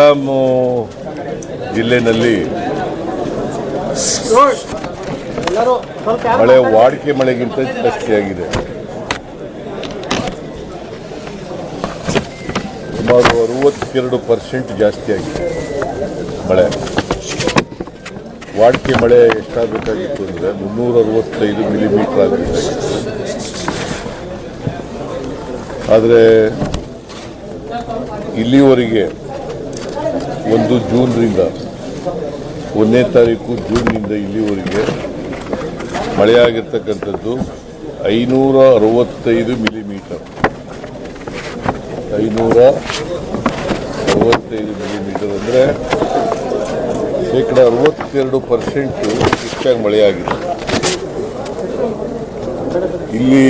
ಬೆಳಗಾಂ ಜಿಲ್ಲೆಯಲ್ಲಿ ಮಳೆ ವಾಡಿಕೆ ಮಳೆಗಿಂತ ಜಾಸ್ತಿಯಾಗಿದೆ. ಸುಮಾರು 62% ಜಾಸ್ತಿಯಾಗಿದೆ ಮಳೆ. ವಾಡಿಕೆ ಮಳೆ ಎಷ್ಟಾಗಬೇಕಾಗಿತ್ತು ಅಂದರೆ 365 ಮಿಲಿಮೀಟರ್ ಆಗಬೇಕಾಗಿತ್ತು. ಆದರೆ ಇಲ್ಲಿವರೆಗೆ 1 ಜೂನ್ನಿಂದ 1ನೇ ತಾರೀಕು ಜೂನ್ನಿಂದ ಇಲ್ಲಿವರೆಗೆ ಮಳೆಯಾಗಿರ್ತಕ್ಕಂಥದ್ದು 565 ಮಿಲಿಮೀಟರ್. 565 ಮಿಲಿಮೀಟರ್ ಅಂದರೆ ಶೇಕಡ 62% ಹೆಚ್ಚಾಗಿ ಮಳೆಯಾಗಿದೆ. ಇಲ್ಲಿ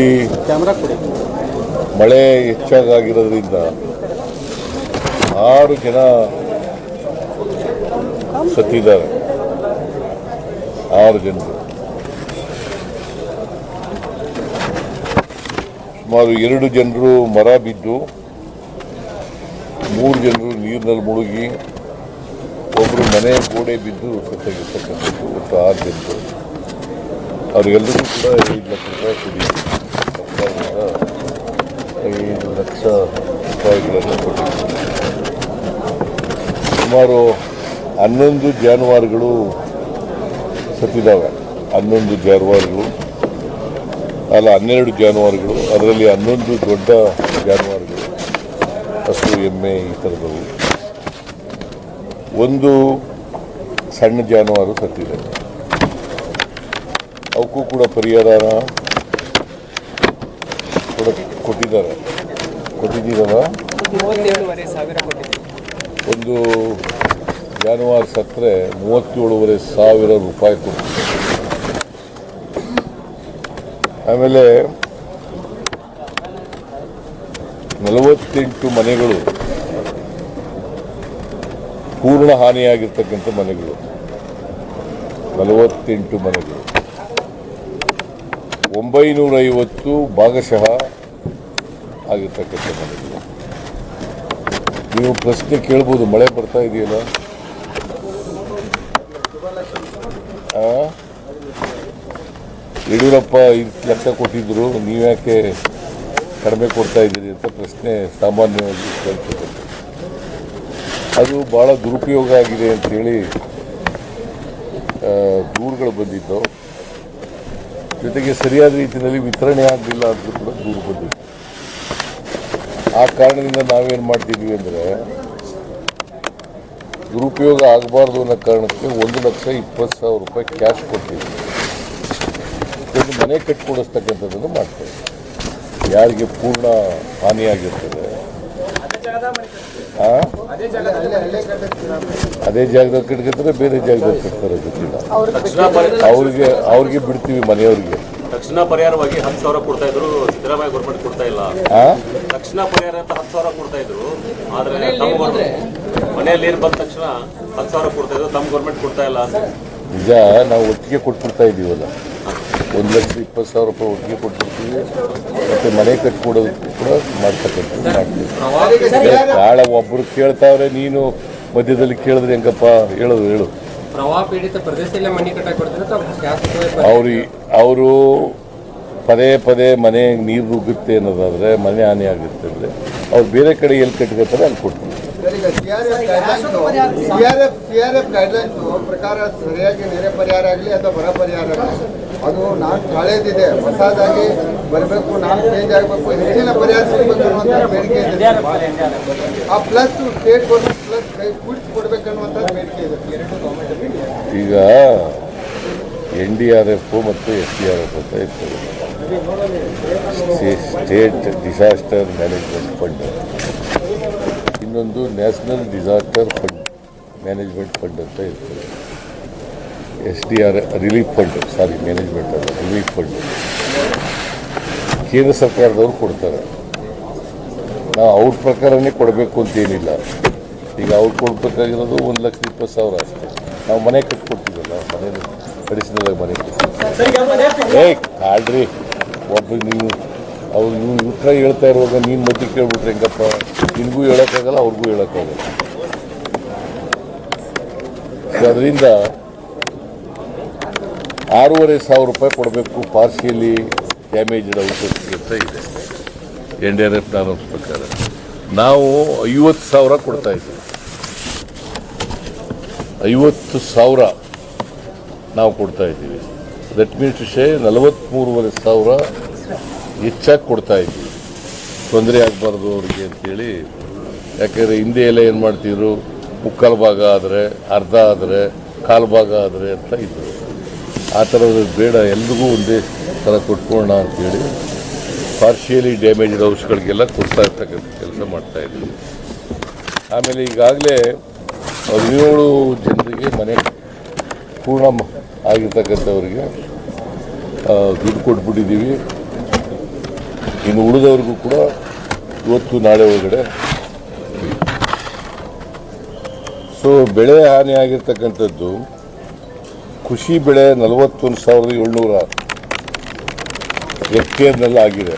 ಮಳೆ ಹೆಚ್ಚಾಗಿರೋದ್ರಿಂದ 6 ಜನ ಸತ್ತಿದ್ದಾರೆ. 6 ಜನರು. ಸುಮಾರು 2 ಜನರು ಮರ ಬಿದ್ದು, 3 ಜನರು ನೀರಿನಲ್ಲಿ ಮುಳುಗಿ, ಒಬ್ಬರು ಮನೆ ಗೋಡೆ ಬಿದ್ದು ಸತ್ತಾಗಿರ್ತಕ್ಕಂಥದ್ದು. ಒಟ್ಟು 6 ಜನರು. ಅವರಿಗೆಲ್ಲರಿಗೂ ಕೂಡ 5 ಲಕ್ಷ ರೂಪಾಯಿ ಕೊಟ್ಟಿದ್ದೀವಿ. ಸರ್ಕಾರದಿಂದ 5 ಲಕ್ಷ ರೂಪಾಯಿಗಳನ್ನು ಕೊಟ್ಟಿದ್ದೀವಿ. ಸುಮಾರು 11 ಜಾನುವಾರುಗಳು ಸತ್ತಿದ್ದಾವೆ. 11 ಜಾನುವಾರುಗಳು ಅಲ್ಲ, 12 ಜಾನುವಾರುಗಳು. ಅದರಲ್ಲಿ 11 ದೊಡ್ಡ ಜಾನುವಾರುಗಳು, ಹಸು, ಎಮ್ಮೆ ಈ ಥರದವು. 1 ಸಣ್ಣ ಜಾನುವಾರು ಸತ್ತಿದೆ. ಅವಕ್ಕೂ ಕೂಡ ಪರಿಹಾರ ಕೊಟ್ಟಿದ್ದೀರಲ್ಲ. 1 ಜಾನುವಾರು ಸತ್ತರೆ 37,500 ರೂಪಾಯಿ ಕೊಡ್ತೀವಿ. ಆಮೇಲೆ 48 ಮನೆಗಳು ಪೂರ್ಣ ಹಾನಿಯಾಗಿರ್ತಕ್ಕಂಥ ಮನೆಗಳು. 48 ಮನೆಗಳು. 950 ಭಾಗಶಃ ಆಗಿರ್ತಕ್ಕಂಥ ಮನೆಗಳು. ನೀವು ಪ್ರಶ್ನೆ ಕೇಳ್ಬೋದು, ಮಳೆ ಬರ್ತಾ ಇದೆಯಲ್ಲ, ಯಡಿಯೂರಪ್ಪ ಲೆಕ್ಕ ಕೊಟ್ಟಿದ್ರು, ನೀವ್ಯಾಕೆ ಕಡಿಮೆ ಕೊಡ್ತಾ ಇದ್ದೀರಿ ಅಂತ ಪ್ರಶ್ನೆ ಸಾಮಾನ್ಯವಾಗಿ ಕೇಳ್ತಕ್ಕಂಥ. ಅದು ಭಾಳ ದುರುಪಯೋಗ ಆಗಿದೆ ಅಂಥೇಳಿ ದೂರುಗಳು ಬಂದಿದ್ದು. ಜೊತೆಗೆ ಸರಿಯಾದ ರೀತಿಯಲ್ಲಿ ವಿತರಣೆ ಆಗಲಿಲ್ಲ ಅಂತ ಕೂಡ ದೂರು ಬಂದಿತ್ತು. ಆ ಕಾರಣದಿಂದ ನಾವೇನು ಮಾಡ್ತಿದ್ವಿ ಅಂದರೆ, ದುರುಪಯೋಗ ಆಗಬಾರ್ದು ಅನ್ನೋ ಕಾರಣಕ್ಕೆ 1,20,000 ರೂಪಾಯಿ ಕ್ಯಾಶ್ ಕೊಡ್ತೀವಿ. ಒಂದು ಮನೆ ಕಟ್ಟಿಕೊಡಿಸ್ತಕ್ಕಂಥದ್ದನ್ನು ಮಾಡ್ತೇವೆ. ಯಾರಿಗೆ ಪೂರ್ಣ ಹಾನಿಯಾಗಿರ್ತದೆ ಅದೇ ಜಾಗದಾಗ ಕಟ್ಕೊತಾರೆ, ಬೇರೆ ಜಾಗದಾಗ ಕಟ್ತಾರೆ ಗೊತ್ತಿಲ್ಲ. ಅವ್ರಿಗೆ ಬಿಡ್ತೀವಿ, ಮನೆಯವ್ರಿಗೆ. ತಕ್ಷಣ ಪರಿಹಾರವಾಗಿ 10,000 ಕೊಡ್ತಾ ಇದ್ರು, ಸಿದ್ದರಾಮಯ್ಯ ಗೌರ್ಮೆಂಟ್ ಕೊಡ್ತಾ ಇಲ್ಲ. ತಕ್ಷಣ ಪರಿಹಾರ ಅಂತ 10,000 ಕೊಡ್ತಾ ಇದ್ರು, ಆದ್ರೆ ಮನೆಯಲ್ಲಿ ನೀರು ಬಂದ ತಕ್ಷಣ 10,000 ಕೊಡ್ತಾ ಇದ್ರು, ತಮ್ಮ ಗೌರ್ಮೆಂಟ್ ಕೊಡ್ತಾ ಇಲ್ಲ. ನಿಜ, ನಾವು ಒಟ್ಟಿಗೆ ಕೊಟ್ಬಿಡ್ತಾ ಇದ್ದೀವಲ್ಲ. 1,20,000 ರೂಪಾಯಿ ಒಟ್ಟಿಗೆ ಕೊಟ್ಬಿಡ್ತೀವಿ. ಮತ್ತೆ ಮನೆ ಕಟ್ಕೊಡೋದಕ್ಕೂ ಕೂಡ ಮಾಡ್ತಕ್ಕಂಥದ್ದು ಮಾಡ್ತೀವಿ. ನಾಳೆ ಒಬ್ಬರು ಕೇಳ್ತಾವ್ರೆ, ನೀನು ಮಧ್ಯದಲ್ಲಿ ಕೇಳಿದ್ರೆ ಹೆಂಗಪ್ಪ? ಹೇಳು. ಪ್ರವಾಹ ಪೀಡಿತ ಪ್ರದೇಶದಲ್ಲೇ ಮನೆ ಕಟ್ಟಕ್ಕೆ ಕೊಡ್ತಾರೆ. ಅವರು ಪದೇ ಮನೆ ನೀರು ನುಗ್ಗುತ್ತೆ ಅನ್ನೋದಾದರೆ, ಮನೆ ಹಾನಿ ಆಗುತ್ತೆ ಅಂದರೆ ಅವ್ರು ಬೇರೆ ಕಡೆ ಎಲ್ಲಿ ಕಟ್ಕೊತಾರೆ ಅಲ್ಲಿ ಕೊಡ್ತೀವಿ. ಸಿಆರ್ಎಫ್ ಗೈಡ್ಲೈನ್ಸ್ ಪ್ರಕಾರ ಸರಿಯಾಗಿ ನೆರೆ ಪರಿಹಾರ ಆಗಲಿ ಅಥವಾ ಬರ ಪರಿಹಾರ ಆಗಲಿ, ಅದು ನಾನು ಹಳೇದಿದೆ, ಹೊಸದಾಗಿ ಬರಬೇಕು, ನಾನು ಚೇಂಜ್ ಆಗಬೇಕು, ಹೆಚ್ಚಿನ ಪರಿಹಾರ ಸಿಗಬೇಕು ಅನ್ನುವಂಥ ಬೇಡಿಕೆ ಇದೆ. ಆ ಪ್ಲಸ್ ಸ್ಟೇಟ್ ಗೌರ್ಮೆಂಟ್ ಪ್ಲಸ್ ಕೂಡಿಸಿ ಕೊಡಬೇಕನ್ನುವಂಥದ್ದು ಬೇಡಿಕೆ ಇದೆ. ಈಗ NDRF ಮತ್ತು SDRF ಅಂತ ಇರ್ತದೆ. ಸ್ಟೇಟ್ ಡಿಸಾಸ್ಟರ್ ಮ್ಯಾನೇಜ್ಮೆಂಟ್ ಫಂಡ್, ಇನ್ನೊಂದು national disaster fund management fund ಅಂತ ಇರ್ತದೆ. SDRF ರಿಲೀಫ್ ಫಂಡ್, ಮ್ಯಾನೇಜ್ಮೆಂಟ್ ಅಲ್ಲ, ರಿಲೀಫ್ ಫಂಡ್ ಕೇಂದ್ರ ಸರ್ಕಾರದವ್ರು ಕೊಡ್ತಾರೆ. ನಾವು ಅವ್ರ ಪ್ರಕಾರನೇ ಕೊಡಬೇಕು ಅಂತೇನಿಲ್ಲ. ಈಗ ಅವ್ರು ಕೊಡಬೇಕಾಗಿರೋದು 1,20,000 ಅಷ್ಟೇ. ನಾವು ಮನೆ ಕಟ್ಕೊಡ್ತೀವಲ್ಲ, ಮನೆ ಅಡಿಷನಲ್ ಆಗಿ ಮನೆ ಕಟ್ತೀವಿ. ಆಡ್ರಿ ಒಬ್ಬರು ನೀವು ಅವ್ರು ಉತ್ತರ ಹೇಳ್ತಾ ಇರುವಾಗ ನೀನು ಮಧ್ಯೆ ಕೇಳ್ಬಿಟ್ರೆ ಹೆಂಗಪ್ಪ? ನಿನಗೂ ಹೇಳೋಕ್ಕಾಗಲ್ಲ, ಅವ್ರಿಗೂ ಹೇಳೋಕ್ಕಾಗಲ್ಲ. ಅದರಿಂದ 6,500 ರೂಪಾಯಿ ಕೊಡಬೇಕು ಪಾರ್ಷಿಯಲಿ ಡ್ಯಾಮೇಜ್ಡ್ ಔಷಧಿ ಅಂತ ಇದೆ NDRF ನಾರ್ಮ್ಸ್ ಪ್ರಕಾರ. ನಾವು 50,000 ಕೊಡ್ತಾ ಇದ್ದೀವಿ. 50,000 ನಾವು ಕೊಡ್ತಾ ಇದ್ದೀವಿ. ದಟ್ ಮೀನ್ಸ್ 43,500 ಹೆಚ್ಚಾಗಿ ಕೊಡ್ತಾ ಇದ್ದೀವಿ, ತೊಂದರೆ ಆಗಬಾರ್ದು ಅವ್ರಿಗೆ ಅಂತೇಳಿ. ಯಾಕೆಂದರೆ ಹಿಂದೆ ಎಲ್ಲ ಏನು ಮಾಡ್ತಿದ್ರು, ಮುಕ್ಕಾಲು ಭಾಗ ಆದರೆ, ಅರ್ಧ ಆದರೆ, ಕಾಲು ಭಾಗ ಆದರೆ ಅಂತ ಇದ್ದರು. ಆ ಥರದ್ದು ಬೇಡ, ಎಲ್ರಿಗೂ ಒಂದೇ ಥರ ಕೊಟ್ಕೊಳ್ಳೋಣ ಅಂತೇಳಿ ಪಾರ್ಷಿಯಲಿ ಡ್ಯಾಮೇಜ್ಡ್ ಔಷಧಿಗಳಿಗೆಲ್ಲ ಕೊಡ್ತಾ ಇರ್ತಕ್ಕಂಥ ಕೆಲಸ ಮಾಡ್ತಾಯಿದ್ವಿ. ಆಮೇಲೆ ಈಗಾಗಲೇ 17 ಜನರಿಗೆ ಮನೆ ಪೂರ್ಣ ಆಗಿರ್ತಕ್ಕಂಥವ್ರಿಗೆ ದುಡ್ಡು ಕೊಟ್ಬಿಟ್ಟಿದ್ದೀವಿ. ಇನ್ನು ಉಳಿದವ್ರಿಗೂ ಕೂಡ ಇವತ್ತು ನಾಳೆ ಒಳಗಡೆ. ಸೊ ಬೆಳೆ ಹಾನಿ ಆಗಿರ್ತಕ್ಕಂಥದ್ದು ಕೃಷಿ ಬೆಳೆ 41,700 ಹೆಕ್ಟೇರ್ನಲ್ಲಿ ಆಗಿದೆ.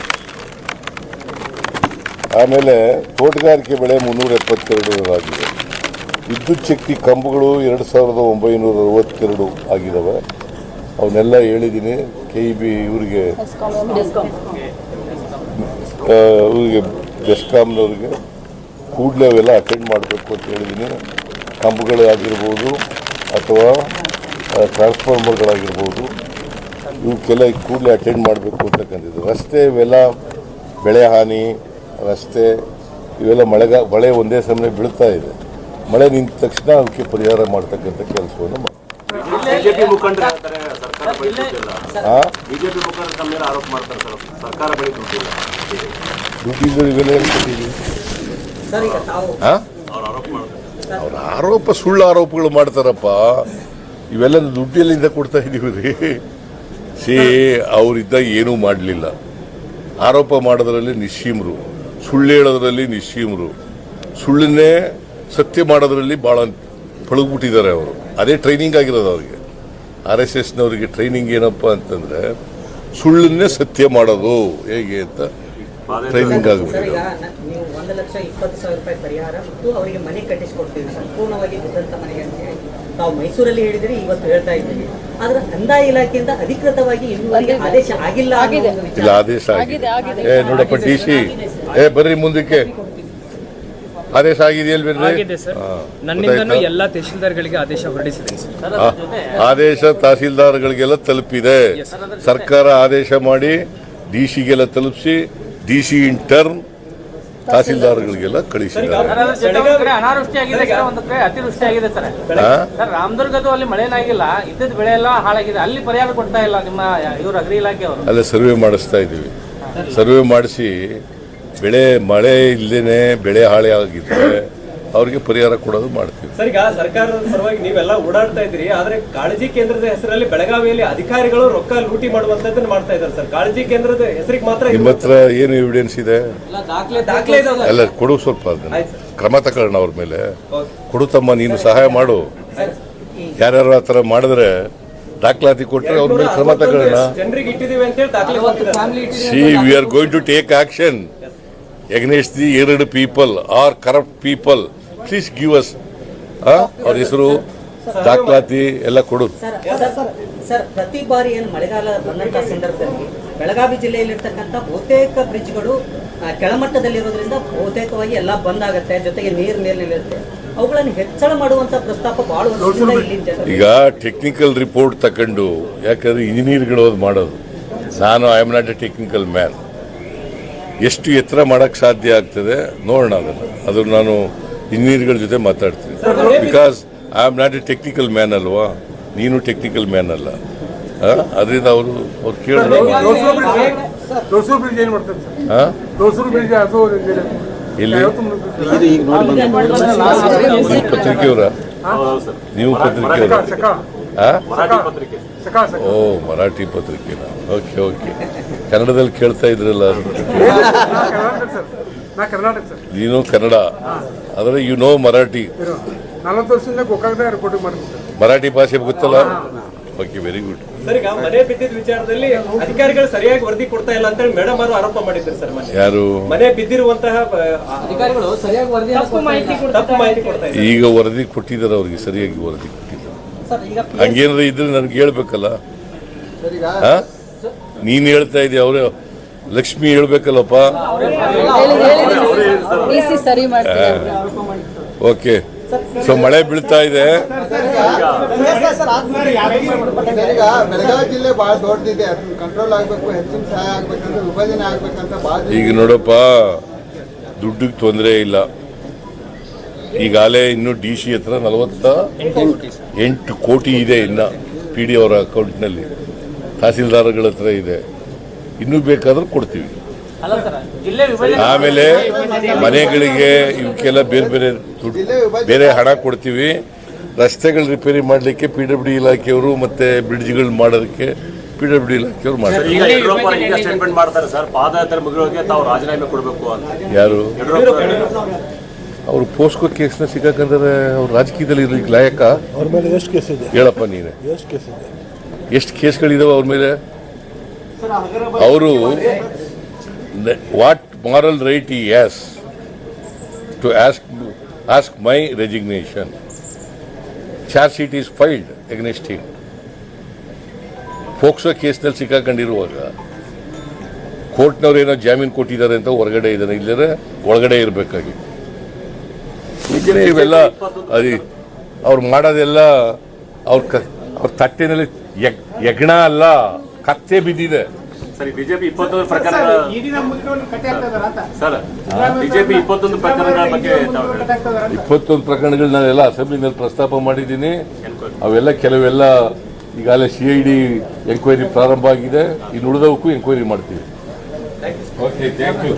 ಆಮೇಲೆ ತೋಟಗಾರಿಕೆ ಬೆಳೆ 372 ಆಗಿದೆ. ವಿದ್ಯುತ್ ಶಕ್ತಿ ಕಂಬಗಳು 2,962 ಆಗಿದ್ದಾವೆ. ಅವನ್ನೆಲ್ಲ ಹೇಳಿದ್ದೀನಿ. KEB ಇವರಿಗೆ ಬೆಸ್ಕಾಮ್ನವ್ರಿಗೆ ಕೂಡಲೇ ಅವೆಲ್ಲ ಅಟೆಂಡ್ ಮಾಡಬೇಕು ಅಂತ ಹೇಳಿದ್ದೀನಿ. ಕಂಬಗಳಾಗಿರ್ಬೋದು ಅಥವಾ ಟ್ರಾನ್ಸ್ಫಾರ್ಮರ್ಗಳಾಗಿರ್ಬೋದು, ಇವಕ್ಕೆಲ್ಲ ಕೂಡಲೇ ಅಟೆಂಡ್ ಮಾಡಬೇಕು ಅಂತಕ್ಕಂಥದ್ದು. ರಸ್ತೆ ಇವೆಲ್ಲ ಬೆಳೆ ಹಾನಿ, ರಸ್ತೆ ಇವೆಲ್ಲ ಮಳೆ ಒಂದೇ ಸಮಯ ಬೀಳ್ತಾ ಇದೆ. ಮಳೆ ನಿಂತ ತಕ್ಷಣ ಅದಕ್ಕೆ ಪರಿಹಾರ ಮಾಡ್ತಕ್ಕಂಥ ಕೆಲಸವನ್ನು ಬಿಜೆಪಿ ಮುಖಂಡರು ಹೇಳ್ತಾರೆ ಸರ್ಕಾರ ಬಳಿ ದುಡ್ಡಿಲ್ಲ. ಬಿಜೆಪಿ ಮುಖಂಡರು ತಮ್ಮ ಮೇಲೆ ಆರೋಪ ಮಾಡ್ತಾರೆ ಸರ್, ಸರ್ಕಾರ ಬಳಿ ದುಡ್ಡಿಲ್ಲ. ದುಡ್ಡಿದ್ದು ಇವೆಲ್ಲ ಹೇಳ್ಕೊಟ್ಟಿದ್ದೀವಿ. ಅವ್ರು ಆರೋಪ ಮಾಡ್ತಾರೆ. ಅವ್ರ ಆರೋಪ ಸುಳ್ಳು ಆರೋಪಗಳು ಮಾಡ್ತಾರಪ್ಪ. ಇವೆಲ್ಲ ದುಡ್ಡಿಯಲ್ಲಿಂದ ಕೊಡ್ತಾ ಇದ್ದೀವಿ ರೀ. ಅವರಿದ್ದಾಗ ಏನೂ ಮಾಡಲಿಲ್ಲ. ಆರೋಪ ಮಾಡೋದ್ರಲ್ಲಿ ನಿಶ್ಚೀಮರು, ಸುಳ್ಳು ಹೇಳೋದ್ರಲ್ಲಿ ನಿಶ್ಚೀಮರು, ಸುಳ್ಳನ್ನೇ ಸತ್ಯ ಮಾಡೋದ್ರಲ್ಲಿ ಭಾಳ ಪಳಗ್ಬಿಟ್ಟಿದ್ದಾರೆ ಅವರು. ಅದೇ ಟ್ರೈನಿಂಗ್ ಆಗಿರೋದು ಅವರಿಗೆ. RSSನವರಿಗೆ ಟ್ರೈನಿಂಗ್ ಏನಪ್ಪ ಅಂತಂದರೆ ಸುಳ್ಳನ್ನೇ ಸತ್ಯ ಮಾಡೋದು ಹೇಗೆ ಅಂತ ಟ್ರೈನಿಂಗ್ ಆಗಿಬಿಟ್ಟಿದೆ. ನೀವು 1,20,000 ರೂಪಾಯಿ ಪರಿಹಾರ ಮತ್ತು ಅವರಿಗೆ ಮನೆ ಕಟ್ಟಿಸಿಕೊಡ್ತೀವಿ, ಸಂಪೂರ್ಣವಾಗಿ ಬಿದ್ದಂಥ ಮನೆಗೆ ಅಂತ ಹೇಳಿ ನಾವು ಮೈಸೂರಲ್ಲಿ ಹೇಳಿದಿರಿ, ಇವತ್ತು ಹೇಳ್ತಾ ಇದ್ದೀವಿ. ಆದ್ರೆ ಕಂದಾಯ ಇಲಾಖೆಯಿಂದ ಅಧಿಕೃತವಾಗಿ ಇನ್ನೂವರೆಗೆ ಆದೇಶ ಆಗಿಲ್ಲ. ಇಲ್ಲ, ಆದೇಶ ಆಗಿದೆ. ನೋಡಪ್ಪ DC, ಬರ್ರಿ ಮುಂದಕ್ಕೆ. ಆದೇಶ ಆಗಿದೆಯಲ್ವೇನ್ರಿ? ನನ್ನಿಂದನೂ ಎಲ್ಲ ತಹಶೀಲ್ದಾರ್ಗಳಿಗೆ ಆದೇಶ ಹೊರಡಿಸಿದ್ದೀನಿ ಸರ್. ಆದೇಶ ತಹಸೀಲ್ದಾರ್ಗಳಿಗೆಲ್ಲ ತಲುಪಿದೆ. ಸರ್ಕಾರ ಆದೇಶ ಮಾಡಿ DCಗೆಲ್ಲ ತಲುಪಿಸಿ, DC ಇನ್ ಟರ್ನ್ ತಹಸೀಲ್ದಾರ್ಗಳಿಗೆಲ್ಲ ಕಳಿಸಿದ್ದಾರೆ. ಅನಾವೃಷ್ಟಿ ಆಗಿದೆ ಸರ್, ಒಂದು ಕಡೆ ಅತಿವೃಷ್ಟಿ ಆಗಿದೆ ಸರ್. ಸರ್ ರಾಮದುರ್ಗದ್ದು ಅಲ್ಲಿ ಮಳೆನಾಗಿಲ್ಲ, ಇದ್ದದ ಬೆಳೆ ಎಲ್ಲ ಹಾಳಾಗಿದೆ. ಅಲ್ಲಿ ಪರಿಹಾರ ಕೊಡ್ತಾ ಇಲ್ಲ ನಿಮ್ಮ ಇವರು ಅಗ್ರಿ ಇಲಾಖೆಯವರು. ಅಲ್ಲೇ ಸರ್ವೆ ಮಾಡಿಸ್ತಾ ಇದ್ದೀವಿ. ಸರ್ವೆ ಮಾಡಿಸಿ ಮಳೆ ಇಲ್ಲದೇನೆ ಬೆಳೆ ಹಾಳೆ ಆಗಿದ್ರೆ ಅವ್ರಿಗೆ ಪರಿಹಾರ ಕೊಡೋದು ಮಾಡ್ತೀವಿ. ಸರ್, ಈಗ ಸರ್ಕಾರದ ಪರವಾಗಿ ನೀವೆಲ್ಲ ಓಡಾಡ್ತಾ ಇದ್ರಿ, ಆದ್ರೆ ಕಾಳಜಿ ಕೇಂದ್ರದ ಹೆಸರಲ್ಲಿ ಬೆಳಗಾವಿಯಲ್ಲಿ ಅಧಿಕಾರಿಗಳು ರೊಕ್ಕ ಲೂಟಿ ಮಾಡುವಂತದ್ದನ್ನ ಮಾಡ್ತಾ ಇದ್ದಾರೆ ಸರ್. ಕಾಳಜಿ ಕೇಂದ್ರದ ಹೆಸರಿಗೆ ಮಾತ್ರ ನಿಮ್ಮ ಹತ್ರ ಏನು ಎವಿಡೆನ್ಸ್ ಇದೆ? ದಾಖಲೆ ಎಲ್ಲ ಕೊಡು, ಸ್ವಲ್ಪ ಕ್ರಮ ತಗೊಳ್ಳೋಣ ಅವ್ರ ಮೇಲೆ. ಕೊಡುತ್ತಮ್ಮ, ನೀನು ಸಹಾಯ ಮಾಡು. ಯಾರ್ಯಾರು ಆ ಥರ ಮಾಡಿದ್ರೆ ದಾಖಲಾತಿ ಕೊಟ್ಟರೆ ಅವ್ರ ಮೇಲೆ ಕ್ರಮ ತಗೊಳ್ಳೋಣ. ಜನರಿಗೆ ಇಟ್ಟಿದ್ದೀವಿ ಅಂತ ಹೇಳಿ ದಾಖಲೆ. We are going to take action against the erred people or corrupt people. Please give us ಅವ್ರ ಹೆಸರು, ದಾಖಲಾತಿ ಎಲ್ಲ ಕೊಡು. ಸರ್, ಪ್ರತಿ ಬಾರಿ ಏನು ಮಳೆಗಾಲ ಬಂದಂತ ಸಂದರ್ಭದಲ್ಲಿ ಬೆಳಗಾವಿ ಜಿಲ್ಲೆಯಲ್ಲಿರ್ತಕ್ಕಂಥ ಬಹುತೇಕ ಬ್ರಿಡ್ಜ್ಗಳು ಕೆಳಮಟ್ಟದಲ್ಲಿರೋದ್ರಿಂದ ಬಹುತೇಕವಾಗಿ ಎಲ್ಲ ಬಂದ್ ಆಗುತ್ತೆ, ಜೊತೆಗೆ ನೀರು ಮೇಲಿರುತ್ತೆ. ಅವುಗಳನ್ನು ಹೆಚ್ಚಳ ಮಾಡುವಂತ ಪ್ರಸ್ತಾಪ ಬಹಳ ವರ್ಷದಿಂದ ಇಲ್ಲಿ. ಈಗ ಟೆಕ್ನಿಕಲ್ ರಿಪೋರ್ಟ್ ತಕೊಂಡು, ಯಾಕಂದ್ರೆ ಇಂಜಿನಿಯರ್ಗಳು ಅದು ಮಾಡೋದು. ನಾನು I am not A technical man. ಎಷ್ಟು ಎತ್ತರ ಮಾಡೋಕ್ಕೆ ಸಾಧ್ಯ ಆಗ್ತದೆ ನೋಡೋಣ. ಅದನ್ನು ನಾನು ಇಂಜಿನಿಯರ್ಗಳ ಜೊತೆ ಮಾತಾಡ್ತೀನಿ. Because I am not A technical man ಅಲ್ವಾ, ನೀನು ಟೆಕ್ನಿಕಲ್ ಮ್ಯಾನ್ ಅಲ್ಲ. ಅದರಿಂದ ಅವರು ಕೇಳಿದ್ರೆ ಇಲ್ಲಿ ಪತ್ರಿಕೆಯವರ, ನೀವು ಪತ್ರಿಕೆಯವರ? ಓ, ಮರಾಠಿ ಪತ್ರಿಕೆನಾ? ಓಕೆ. ಕನ್ನಡದಲ್ಲಿ ಕೇಳ್ತಾ ಇದ್ರಲ್ಲ. ನೀನು ಕನ್ನಡ, ಆದರೆ ಯು ನೋ ಮರಾಠಿ. 40 ವರ್ಷದಿಂದ ಗೋಕಾಕದಾಗ ರಿಪೋರ್ಟಿಂಗ್ ಮಾಡ್ತೀನಿ. ಮರಾಠಿ ಭಾಷೆ ಗೊತ್ತಲ್ಲ? Okay, very good. ಸರ್, ಈಗ ಮನೆ ಬಿದ್ದಿದ್ದ ವಿಚಾರದಲ್ಲಿ ಅಧಿಕಾರಿಗಳು ಸರಿಯಾಗಿ ವರದಿ ಕೊಡ್ತಾ ಇಲ್ಲ ಅಂತ ಹೇಳಿ ಮೇಡಮ್ ಅವರು ಆರೋಪ ಮಾಡಿದ್ದಾರೆ ಸರ್. ಯಾರು? ಮನೆ ಬಿದ್ದಿರುವಂತಹ ಅಧಿಕಾರಿಗಳು ಸರಿಯಾಗಿ ವರದಿ ತಪ್ಪು ಮಾಹಿತಿ ಕೊಡ್ತಾ ಇದ್ದಾರೆ. ಈಗ ವರದಿ ಕೊಟ್ಟಿದ್ದಾರೆ, ಅವ್ರಿಗೆ ಸರಿಯಾಗಿ ವರದಿ ಕೊಟ್ಟಿದ್ದಾರೆ. ಸರ್ ಈಗ ಹಂಗೇನಾರ ಇದ್ರೆ ನನಗೆ ಹೇಳ್ಬೇಕಲ್ಲ. ಸರ್ ಈಗ ಆ? ನೀನು ಹೇಳ್ತಾ ಇದೀಯ, ಅವರೇ ಲಕ್ಷ್ಮಿ ಹೇಳ್ಬೇಕಲ್ಲಪ್ಪ. ಸರಿ ಮಾಡ್ತಾರೆ. ಓಕೆ, ಸೊ ಮಳೆ ಬೀಳ್ತಾ ಇದೆ. ಈಗ ಬೆಳಗಾವಿ ಜಿಲ್ಲೆ ಬಹಳ ದೊಡ್ಡದಿದೆ, ಅದನ್ನ ಕಂಟ್ರೋಲ್ ಆಗ್ಬೇಕು, ಹೆಚ್ಚಿನ ಸಹಾಯ ಆಗ್ಬೇಕಂದ್ರೆ ವಿಭಜನೆ ಆಗ್ಬೇಕಂತ ಬಹಳ ಈಗ ನೋಡಪ್ಪ, ದುಡ್ಡಿಗೆ ತೊಂದರೆ ಇಲ್ಲ. ಈಗಾಗಲೇ ಇನ್ನು ಡಿ ಸಿ ಹತ್ರ 48 ಕೋಟಿ ಇದೆ ಇನ್ನು ಪಿ ಡಿ ಅವರ ಅಕೌಂಟ್ನಲ್ಲಿ, ತಹಸೀಲ್ದಾರ್ಗಳ ಹತ್ರ ಇದೆ. ಇನ್ನೂ ಬೇಕಾದ್ರೂ ಕೊಡ್ತೀವಿ. ಅಲ್ಲ ಸರ್, ಜಿಲ್ಲೆ ವಿಭಜನೆ ಆಮೇಲೆ ಮನೆಗಳಿಗೆ ಇವಕ್ಕೆಲ್ಲ ಬೇರೆ ಬೇರೆ ದುಡ್ಡು, ಬೇರೆ ಹಣ ಕೊಡ್ತೀವಿ. ರಸ್ತೆಗಳು ರಿಪೇರಿ ಮಾಡಲಿಕ್ಕೆ PWD ಇಲಾಖೆಯವರು ಮತ್ತೆ ಬ್ರಿಡ್ಜ್ಗಳು ಮಾಡೋದಕ್ಕೆ PWD ಇಲಾಖೆಯವರು ಮಾಡ್ತಾರೆ. ಈಗ ಯಡಿಯೂರಪ್ಪ ಈಗ ಸ್ಟೇಟ್ಮೆಂಟ್ ಮಾಡ್ತಾರೆ ಸರ್, ಪಾದಯಾತ್ರೆ ಮುಗಿಯೋಕೆ ತಾವು ರಾಜೀನಾಮೆ ಕೊಡಬೇಕು ಅಂತ. ಯಾರು ಯಡಿಯೂರಪ್ಪ ಅವರು ಪೋಸ್ಕೋ ಕೇಸ್ನ ಸಿಕ್ಕಾಕಂದ್ರೆ ಅವ್ರು ರಾಜಕೀಯದಲ್ಲಿ ಇರ್ಲಿಕ್ಕೆ ಲಾಯಕ? ಅವ್ರ ಮೇಲೆ ಎಷ್ಟು ಕೇಸ್ ಇದೆ? ಹೇಳಪ್ಪ ನೀನೆ, ಎಷ್ಟು ಕೇಸ್ ಇದೆ? ಎಷ್ಟು ಕೇಸ್ಗಳಿದಾವೆ ಅವ್ರ ಮೇಲೆ? ಅವರು what moral right he has to ask my resignation? Charge sheet is filed against him. POCSO ಕೇಸ್ನಲ್ಲಿ ಸಿಕ್ಕಾಕೊಂಡಿರುವಾಗ ಕೋರ್ಟ್ನವ್ರು ಏನೋ ಜಾಮೀನು ಕೊಟ್ಟಿದ್ದಾರೆ ಅಂತ ಹೊರಗಡೆ ಇದ್ದಾನೆ, ಇಲ್ಲದ್ರೆ ಒಳಗಡೆ ಇರಬೇಕಾಗಿ. ಈಗಲೇ ಇವೆಲ್ಲ ಅವ್ರು ಮಾಡೋದೆಲ್ಲ ಅವ್ರ ತಟ್ಟೆನಲ್ಲಿ ಯಜ್ಞ ಅಲ್ಲ, ಕತ್ತೆ ಬಿದ್ದಿದೆ. ಸರಿ, ಬಿಜೆಪಿ 21 ಪ್ರಕರಣಗಳ ಸರ್, ಬಿಜೆಪಿ 21 ಪ್ರಕರಣಗಳ ಬಗ್ಗೆ 21 ಪ್ರಕರಣಗಳು ನಾನೆಲ್ಲ ಅಸೆಂಬ್ಲಿನಲ್ಲಿ ಪ್ರಸ್ತಾಪ ಮಾಡಿದ್ದೀನಿ. ಅವೆಲ್ಲ ಕೆಲವೆಲ್ಲ ಈಗಾಗಲೇ CID ಎಂಕ್ವೈರಿ ಪ್ರಾರಂಭ ಆಗಿದೆ. ಇನ್ನು ಉಳಿದವಕ್ಕೂ ಎಂಕ್ವೈರಿ ಮಾಡ್ತೀವಿ. Okay, thank you.